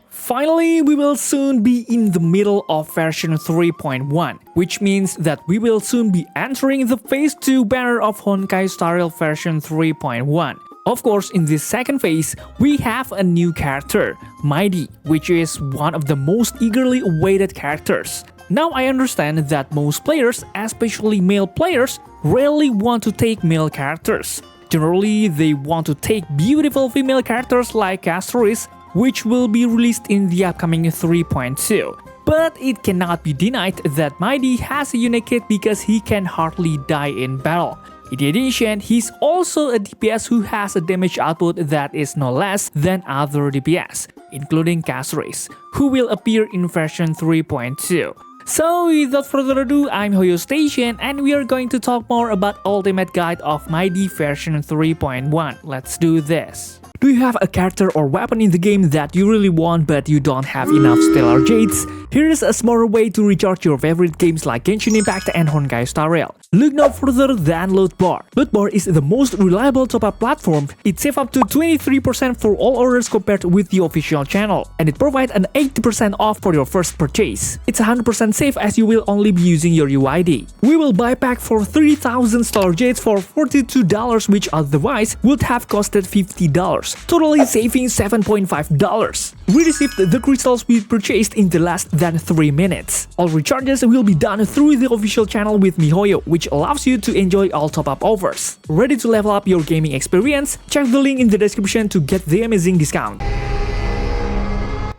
Finally, we will soon be in the middle of version 3.1, which means that we will soon be entering the phase 2 banner of Honkai Star Rail version 3.1. Of course, in this second phase, we have a new character, Mydei, which is one of the most eagerly awaited characters. Now I understand that most players, especially male players, rarely want to take male characters. Generally, they want to take beautiful female characters like Castorice, which will be released in the upcoming 3.2. But it cannot be denied that Mydei has a unique kit because he can hardly die in battle. In addition, he's also a DPS who has a damage output that is no less than other DPS, including Castorice, who will appear in version 3.2. So without further ado, I'm Hoyostation and we are going to talk more about Ultimate Guide of Mydei version 3.1. Let's do this. Do you have a character or weapon in the game that you really want but you don't have enough Stellar Jades? Here is a smarter way to recharge your favorite games like Genshin Impact and Honkai Star Rail. Look no further than Lootbar. Lootbar is the most reliable top-up platform. It saves up to 23% for all orders compared with the official channel, and it provides an 80% off for your first purchase. It's 100% safe as you will only be using your UID. We will buy pack for 3,000 Stellar Jades for $42, which otherwise would have costed $50, totally saving $7.5. We received the crystals we purchased in the less than 3 minutes. All recharges will be done through the official channel with miHoyo, which allows you to enjoy all top-up offers. Ready to level up your gaming experience? Check the link in the description to get the amazing discount.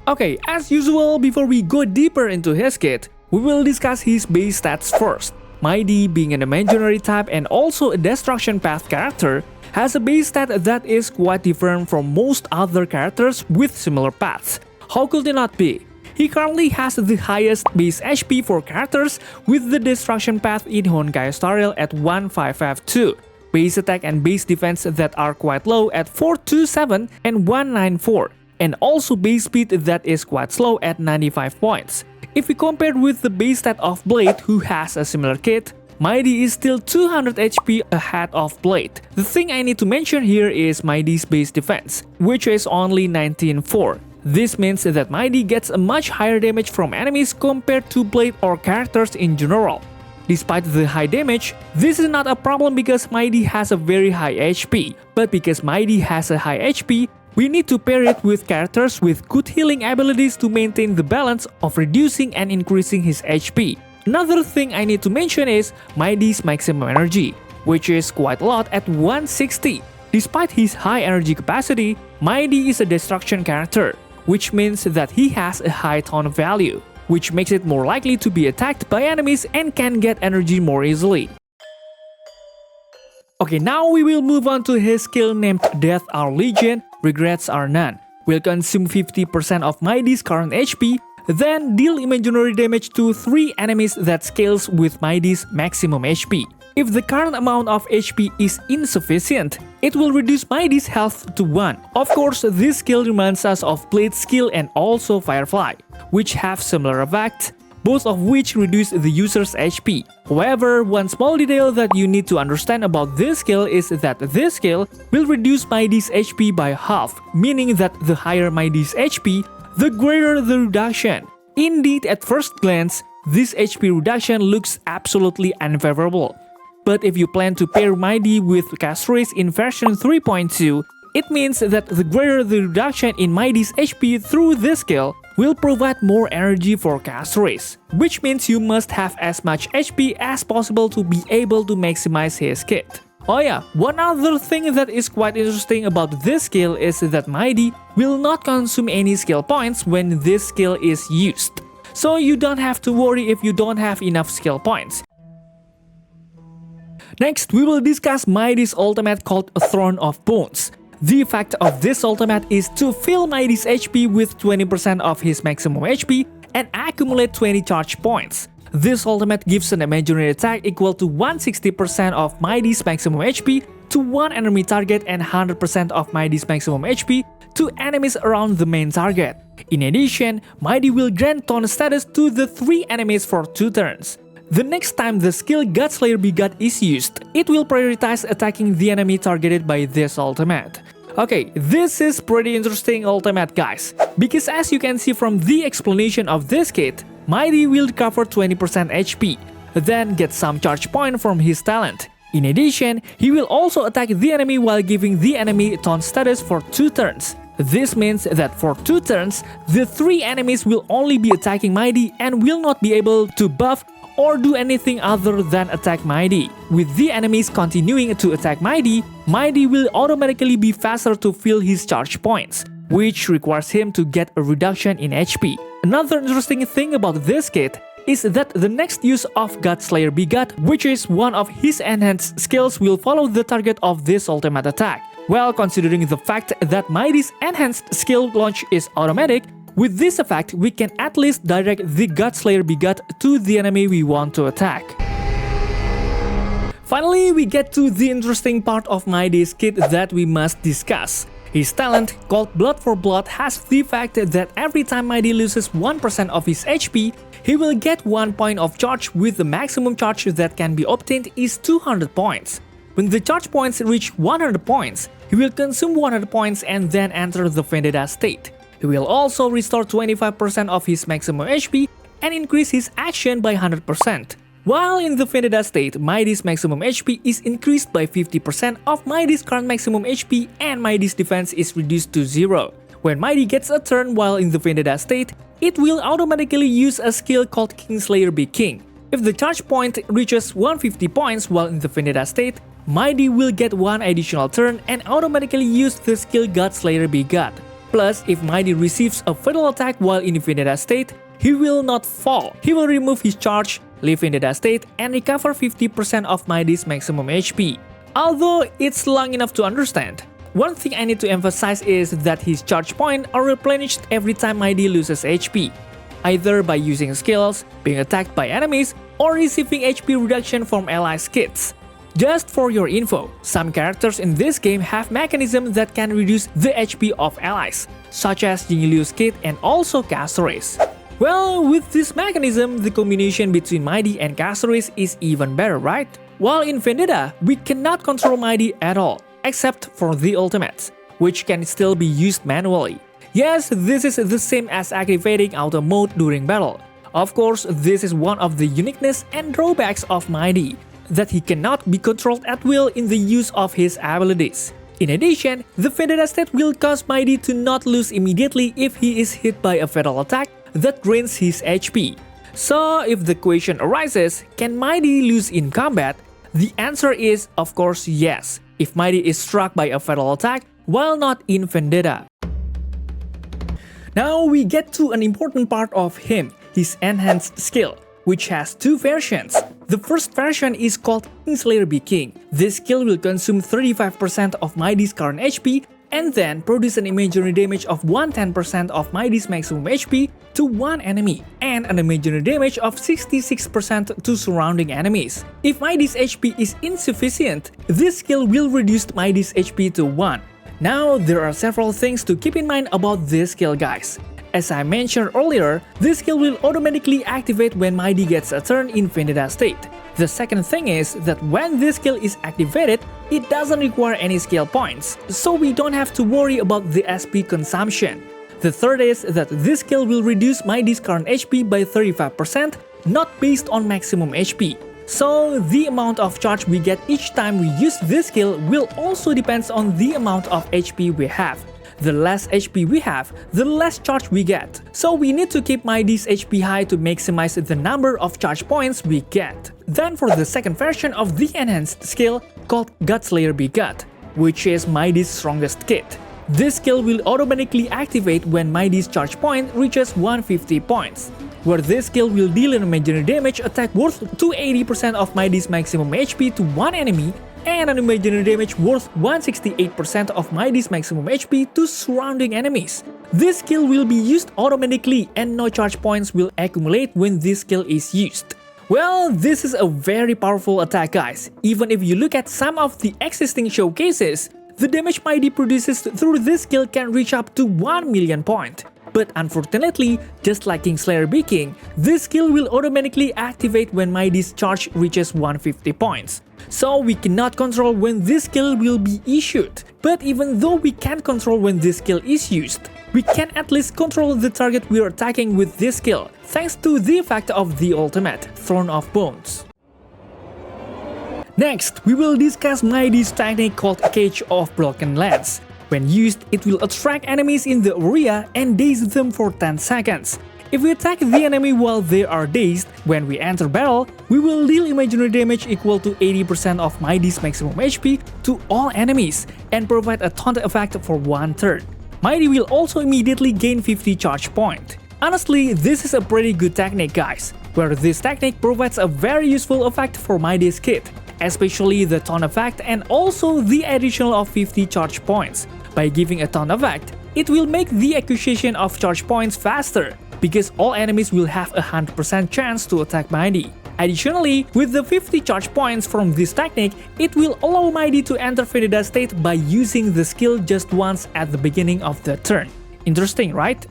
Okay, as usual, before we go deeper into his kit, we will discuss his base stats first. Mydei, being an imaginary type and also a destruction path character, has a base stat that is quite different from most other characters with similar paths. How could it not be? He currently has the highest base HP for characters with the destruction path in Honkai Star Rail at 1552, base attack and base defense that are quite low at 427 and 194, and also base speed that is quite slow at 95 points. If we compare with the base stat of Blade, who has a similar kit, Mydei is still 200 HP ahead of Blade. The thing I need to mention here is Mydei's base defense, which is only 19.4. This means that Mydei gets a much higher damage from enemies compared to Blade or characters in general. Despite the high damage, this is not a problem because Mydei has a very high HP, but because Mydei has a high HP, we need to pair it with characters with good healing abilities to maintain the balance of reducing and increasing his HP. Another thing I need to mention is Mydei's maximum energy, which is quite a lot at 160. Despite his high energy capacity, Mydei is a destruction character, which means that he has a high taunt value, which makes it more likely to be attacked by enemies and can get energy more easily. Okay, now we will move on to his skill named Death Are Legion, Regrets Are None. Will consume 50% of Mydei's current HP, then deal imaginary damage to 3 enemies that scales with Mydei's maximum HP. If the current amount of HP is insufficient, it will reduce Mydei's health to 1. Of course, this skill reminds us of Blade's skill and also Firefly, which have similar effects, both of which reduce the user's HP. However, one small detail that you need to understand about this skill is that this skill will reduce Mydei's HP by half, meaning that the higher Mydei's HP, the greater the reduction. Indeed, at first glance, this HP reduction looks absolutely unfavorable. But if you plan to pair Mydei with Castorice in version 3.2, it means that the greater the reduction in Mydei's HP through this skill will provide more energy for Castorice, which means you must have as much HP as possible to be able to maximize his kit. Oh yeah, one other thing that is quite interesting about this skill is that Mydei will not consume any skill points when this skill is used. So you don't have to worry if you don't have enough skill points. Next, we will discuss Mydei's ultimate called Throne of Bones. The effect of this ultimate is to fill Mydei's HP with 20% of his maximum HP and accumulate 20 charge points. This ultimate gives an imaginary attack equal to 160% of Mydei's maximum HP to one enemy target and 100% of Mydei's maximum HP to enemies around the main target. In addition, Mydei will grant taunt status to the 3 enemies for 2 turns. the next time the skill Godslayer Begot is used, it will prioritize attacking the enemy targeted by this ultimate. Okay, this is pretty interesting ultimate, guys, because as you can see from the explanation of this kit, Mydei will recover 20% HP, then get some charge point from his talent. In addition, he will also attack the enemy while giving the enemy taunt status for 2 turns. This means that for 2 turns, the 3 enemies will only be attacking Mydei and will not be able to buff or do anything other than attack Mydei. With the enemies continuing to attack Mydei, Mydei will automatically be faster to fill his charge points, which requires him to get a reduction in HP. Another interesting thing about this kit is that the next use of Godslayer Begot, which is one of his enhanced skills, will follow the target of this ultimate attack. Well, considering the fact that Mydei's enhanced skill launch is automatic, with this effect, we can at least direct the Godslayer Begot to the enemy we want to attack. Finally, we get to the interesting part of Mydei's kit that we must discuss. His talent, called Blood for Blood, has the fact that every time Mydei loses 1% of his HP, he will get 1 point of charge, with the maximum charge that can be obtained is 200 points. When the charge points reach 100 points, he will consume 100 points and then enter the Vendetta state. He will also restore 25% of his maximum HP and increase his action by 100%. While in the Vendetta state, Mydei's maximum HP is increased by 50% of Mydei's current maximum HP and Mydei's defense is reduced to 0. When Mydei gets a turn while in the Vendetta state, it will automatically use a skill called Kingslayer Be King. If the charge point reaches 150 points while in the Vendetta state, Mydei will get 1 additional turn and automatically use the skill Godslayer Begot. Plus, if Mydei receives a fatal attack while in the Vendetta state, he will not fall. He will remove his charge, leave Vendetta state, and recover 50% of Mydei's maximum HP. Although it's long enough to understand, one thing I need to emphasize is that his charge points are replenished every time Mydei loses HP, either by using skills, being attacked by enemies, or receiving HP reduction from allies' kits. Just for your info, some characters in this game have mechanisms that can reduce the HP of allies, such as Jingliu's kit and also Castorice. Well, with this mechanism, the combination between Mydei and Castorice is even better, right? While in Vendetta, we cannot control Mydei at all, except for the ultimates, which can still be used manually. Yes, this is the same as activating auto mode during battle. Of course, this is one of the uniqueness and drawbacks of Mydei, that he cannot be controlled at will in the use of his abilities. In addition, the Vendetta state will cause Mydei to not lose immediately if he is hit by a fatal attack that drains his HP. So, if the question arises, can Mydei lose in combat? The answer is, of course, yes, if Mydei is struck by a fatal attack while not in Vendetta. Now we get to an important part of him, his enhanced skill, which has 2 versions. The first version is called Kingslayer Be King. This skill will consume 35% of Mydei's current HP and then produce an imaginary damage of 110% of Mydei's maximum HP to one enemy and an imaginary damage of 66% to surrounding enemies. If Mydei's HP is insufficient, this skill will reduce Mydei's HP to 1. Now, there are several things to keep in mind about this skill, guys. As I mentioned earlier, this skill will automatically activate when Mydei gets a turn in Vendetta state. The second thing is that when this skill is activated, it doesn't require any skill points, so we don't have to worry about the SP consumption. The third is that this skill will reduce Mydei's current HP by 35%, not based on maximum HP. So, the amount of charge we get each time we use this skill will also depend on the amount of HP we have. The less HP we have, the less charge we get. So we need to keep Mydei's HP high to maximize the number of charge points we get. Then for the second version of the enhanced skill called Godslayer Begot, which is Mydei's strongest kit. This skill will automatically activate when Mydei's charge point reaches 150 points, where this skill will deal an imaginary damage attack worth 280% of Mydei's maximum HP to one enemy and an imaginary damage worth 168% of Mydei's maximum HP to surrounding enemies. This skill will be used automatically and no charge points will accumulate when this skill is used. Well, this is a very powerful attack, guys. Even if you look at some of the existing showcases, the damage Mydei produces through this skill can reach up to 1 million points. But unfortunately, just like Kingslayer B King, this skill will automatically activate when Mydei's charge reaches 150 points. So we cannot control when this skill will be issued. But even though we can't control when this skill is used, we can at least control the target we are attacking with this skill, thanks to the effect of the ultimate, Throne of Bones. Next, we will discuss Mydei's technique called Cage of Broken Lands. When used, it will attract enemies in the area and daze them for 10 seconds. If we attack the enemy while they are dazed, when we enter battle, we will deal imaginary damage equal to 80% of Mydei's maximum HP to all enemies and provide a taunt effect for 1 turn. Mydei will also immediately gain 50 charge point. Honestly, this is a pretty good technique, guys, where this technique provides a very useful effect for Mydei's kit, especially the taunt effect and also the additional of 50 charge points. By giving a taunt effect, it will make the acquisition of charge points faster, because all enemies will have a 100% chance to attack Mydei. Additionally, with the 50 charge points from this technique, it will allow Mydei to enter Vendetta state by using the skill just once at the beginning of the turn. Interesting, right?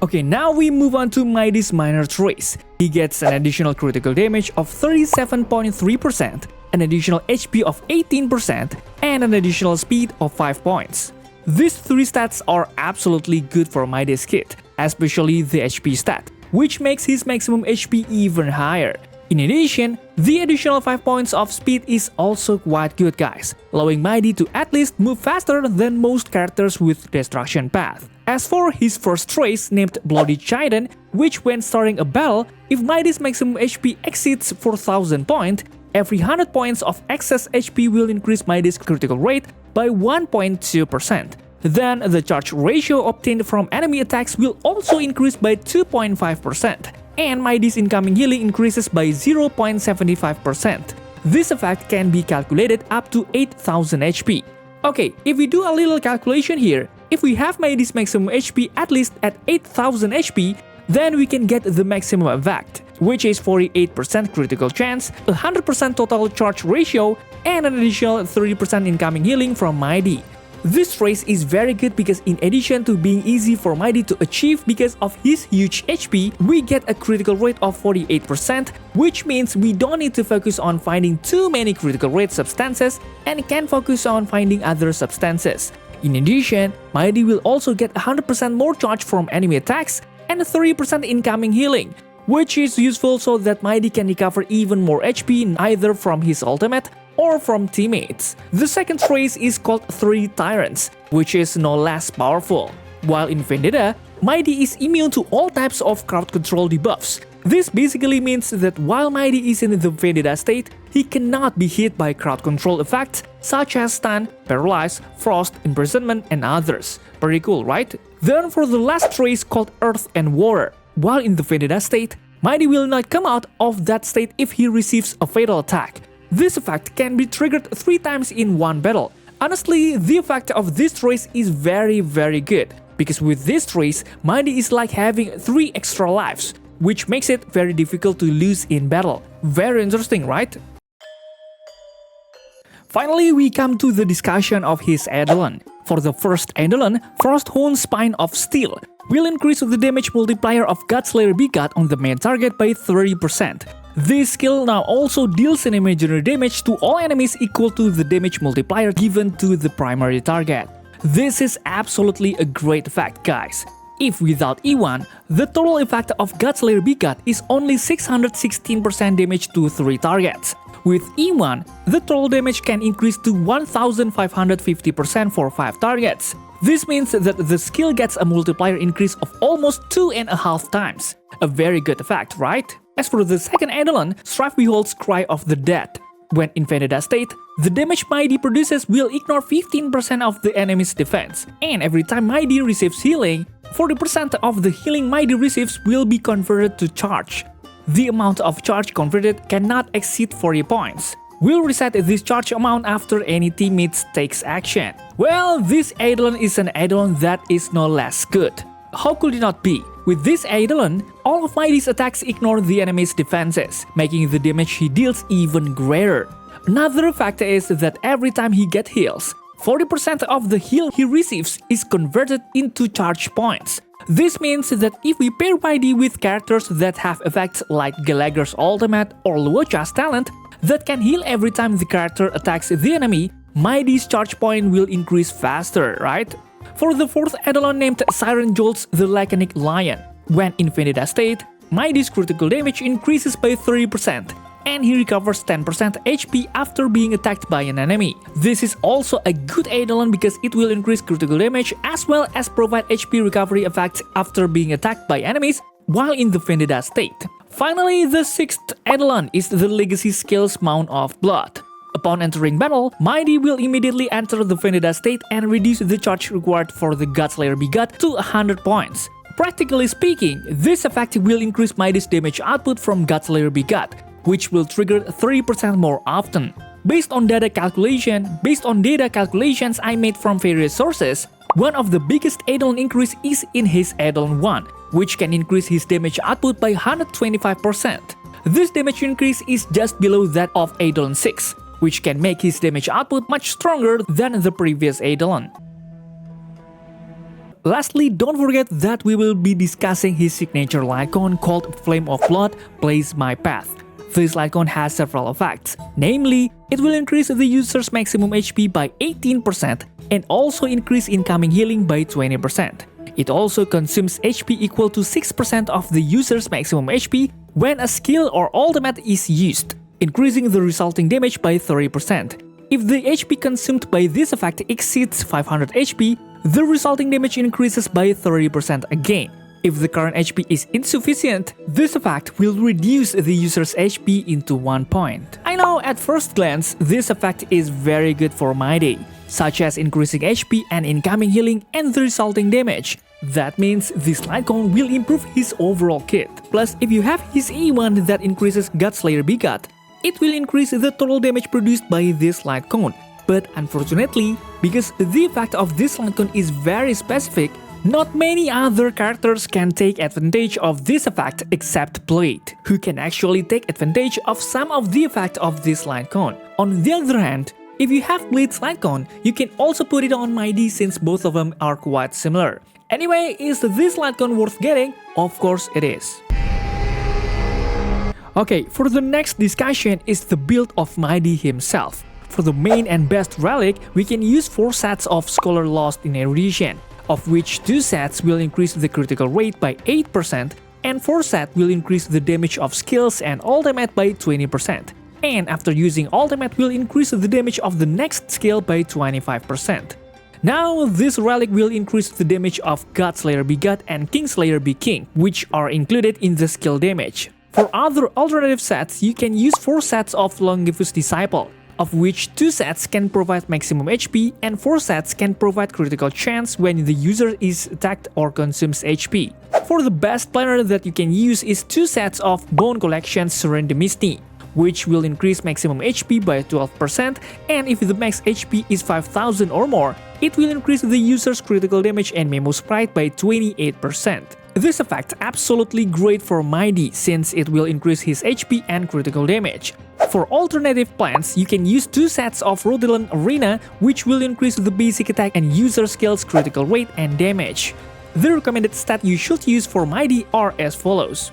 Okay, now we move on to Mydei's minor traits. He gets an additional critical damage of 37.3%, an additional HP of 18%, and an additional speed of 5 points. These 3 stats are absolutely good for Mydei's kit, especially the HP stat, which makes his maximum HP even higher. In addition, the additional 5 points of speed is also quite good, guys, allowing Mydei to at least move faster than most characters with Destruction Path. As for his first trace named Bloody Chidon, which when starting a battle, if Mydei's maximum HP exceeds 4000 points, every 100 points of excess HP will increase Mydei's critical rate by 1.2%. Then the charge ratio obtained from enemy attacks will also increase by 2.5%, and Mydei's incoming healing increases by 0.75%. This effect can be calculated up to 8000 HP. Okay, if we do a little calculation here, if we have Mydei's maximum HP at least at 8000 HP, then we can get the maximum effect, which is 48% critical chance, 100% total charge ratio, and an additional 30% incoming healing from Mydei. This trace is very good because in addition to being easy for Mydei to achieve because of his huge HP, we get a critical rate of 48%, which means we don't need to focus on finding too many critical rate substances and can focus on finding other substances. In addition, Mydei will also get 100% more charge from enemy attacks and 30% incoming healing, which is useful so that Mydei can recover even more HP either from his ultimate or from teammates. The second trace is called 3 Tyrants, which is no less powerful. While in Vendetta, Mydei is immune to all types of crowd control debuffs. This basically means that while Mydei is in the Vendetta state, he cannot be hit by crowd control effects such as stun, paralyze, frost, imprisonment, and others. Pretty cool, right? Then for the last trace called Earth and Water, while in the Vendetta state, Mydei will not come out of that state if he receives a fatal attack. This effect can be triggered 3 times in one battle. Honestly, the effect of this trace is very good, because with this trace, Mydei is like having 3 extra lives, which makes it very difficult to lose in battle. Very interesting, right? Finally, we come to the discussion of his EIDOLON. For the first EIDOLON, Frosthound Spine of Steel will increase the damage multiplier of Godslayer B-God on the main target by 30%. This skill now also deals an imaginary damage to all enemies equal to the damage multiplier given to the primary target. This is absolutely a great effect, guys. If without E1, the total effect of Godslayer B-God is only 616% damage to 3 targets. With E1, the total damage can increase to 1550% for 5 targets. This means that the skill gets a multiplier increase of almost 2.5 times. A very good effect, right? As for the second EIDOLON, Strife Behold's Cry of the Dead. When in Vendetta state, the damage Mydei produces will ignore 15% of the enemy's defense, and every time Mydei receives healing, 40% of the healing Mydei receives will be converted to charge. The amount of charge converted cannot exceed 40 points. We'll reset this charge amount after any teammates takes action. Well, this EIDOLON is an EIDOLON that is no less good. How could it not be? With this EIDOLON, all of Mydei's attacks ignore the enemy's defenses, making the damage he deals even greater. Another factor is that every time he gets heals, 40% of the heal he receives is converted into charge points. This means that if we pair Mydei with characters that have effects like Gallagher's ultimate or Luocha's talent that can heal every time the character attacks the enemy, Mydei's charge point will increase faster, right? For the fourth Eidolon named Siren Jolts the Laconic Lion, when in Vendetta state, Mydei's critical damage increases by 30%, and he recovers 10% HP after being attacked by an enemy. This is also a good Eidolon because it will increase critical damage as well as provide HP recovery effects after being attacked by enemies while in the Vendetta state. Finally, the sixth Eidolon is the Legacy Skills Mount of Blood. Upon entering battle, Mydei will immediately enter the Vendetta state and reduce the charge required for the Godslayer Begot to 100 points. Practically speaking, this effect will increase Mydei's damage output from Godslayer Begot, which will trigger 3% more often. Based on data calculations I made from various sources, one of the biggest Eidolon increase is in his Eidolon 1, which can increase his damage output by 125%. This damage increase is just below that of Eidolon 6, which can make his damage output much stronger than the previous Eidolon. Lastly, don't forget that we will be discussing his signature Lycon called Flame of Blood, Blaze My Path. This Lycon has several effects, namely, it will increase the user's maximum HP by 18% and also increase incoming healing by 20%. It also consumes HP equal to 6% of the user's maximum HP when a skill or ultimate is used, increasing the resulting damage by 30%. If the HP consumed by this effect exceeds 500 HP, the resulting damage increases by 30% again. If the current HP is insufficient, this effect will reduce the user's HP into 1 point. I know at first glance, this effect is very good for Mydei, such as increasing HP and incoming healing and the resulting damage. That means this Lycon will improve his overall kit. Plus, if you have his E1 that increases Godslayer Begot, it will increase the total damage produced by this Lycon. But unfortunately, because the effect of this Lycon is very specific, not many other characters can take advantage of this effect except Blade, who can actually take advantage of some of the effect of this Lycon. On the other hand, if you have Blade's Lycon, you can also put it on Mydei since both of them are quite similar. Anyway, is this Lycon worth getting? Of course it is. Okay, for the next discussion is the build of Mydei himself. For the main and best relic, we can use 4 sets of Scholar Lost in Erudition, of which 2 sets will increase the critical rate by 8% and 4 sets will increase the damage of skills and ultimate by 20%. And after using ultimate will increase the damage of the next skill by 25%. Now, this relic will increase the damage of Godslayer Begot and Kingslayer Be King, which are included in the skill damage. For other alternative sets, you can use 4 sets of Longevous Disciple, of which 2 sets can provide maximum HP and 4 sets can provide critical chance when the user is attacked or consumes HP. For the best planner that you can use is 2 sets of Bone Collection Serendipity, which will increase maximum HP by 12%, and if the max HP is 5000 or more, it will increase the user's critical damage and Memo Sprite by 28%. This effect absolutely great for Mydei since it will increase his HP and critical damage. For alternative plans, you can use 2 sets of Rhodilon Arena, which will increase the basic attack and user skills critical rate and damage. The recommended stat you should use for Mydei are as follows.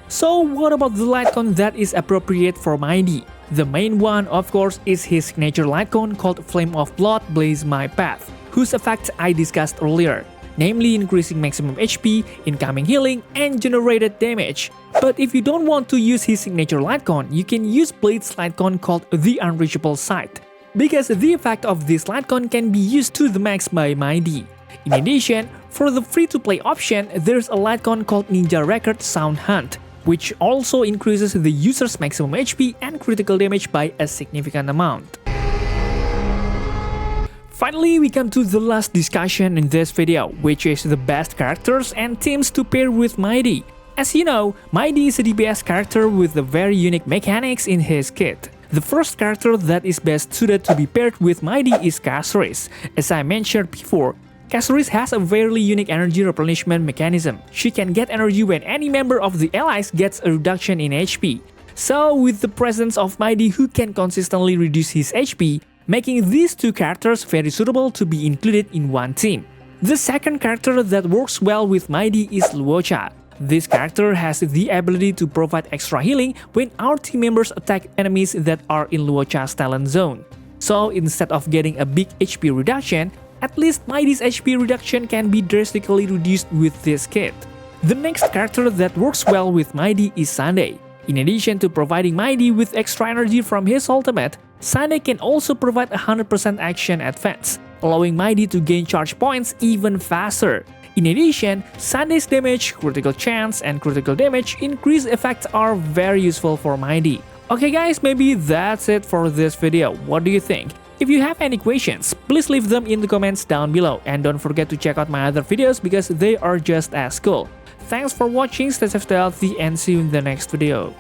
So what about the Lycon that is appropriate for Mydei? The main one, of course, is his signature Lycon called Flame of Blood, Blaze My Path, whose effect I discussed earlier, namely increasing maximum HP, incoming healing, and generated damage. But if you don't want to use his signature Lycon, you can use Blade's Lycon called the Unreachable Sight, because the effect of this Lycon can be used to the max by Mydei. In addition, for the free-to-play option, there's a Lycon called Ninja Record Sound Hunt, which also increases the user's maximum HP and critical damage by a significant amount. Finally, we come to the last discussion in this video, which is the best characters and teams to pair with Mydei. As you know, Mydei is a DPS character with the very unique mechanics in his kit. The first character that is best suited to be paired with Mydei is Castorice. As I mentioned before, Castorice has a very unique energy replenishment mechanism. She can get energy when any member of the allies gets a reduction in HP. So with the presence of Mydei who can consistently reduce his HP, making these two characters very suitable to be included in one team. The second character that works well with Mydei is Luocha. This character has the ability to provide extra healing when our team members attack enemies that are in Luocha's talent zone. So instead of getting a big HP reduction, at least Mydei's HP reduction can be drastically reduced with this kit. The next character that works well with Mydei is Sunday. In addition to providing Mydei with extra energy from his ultimate, Sunday can also provide 100% action advance, allowing Mydei to gain charge points even faster. In addition, Sunday's damage, critical chance, and critical damage increase effects are very useful for Mydei. Okay guys, maybe that's it for this video. What do you think? If you have any questions, please leave them in the comments down below, and don't forget to check out my other videos because they are just as cool. Thanks for watching, stay safe, stay healthy, and see you in the next video.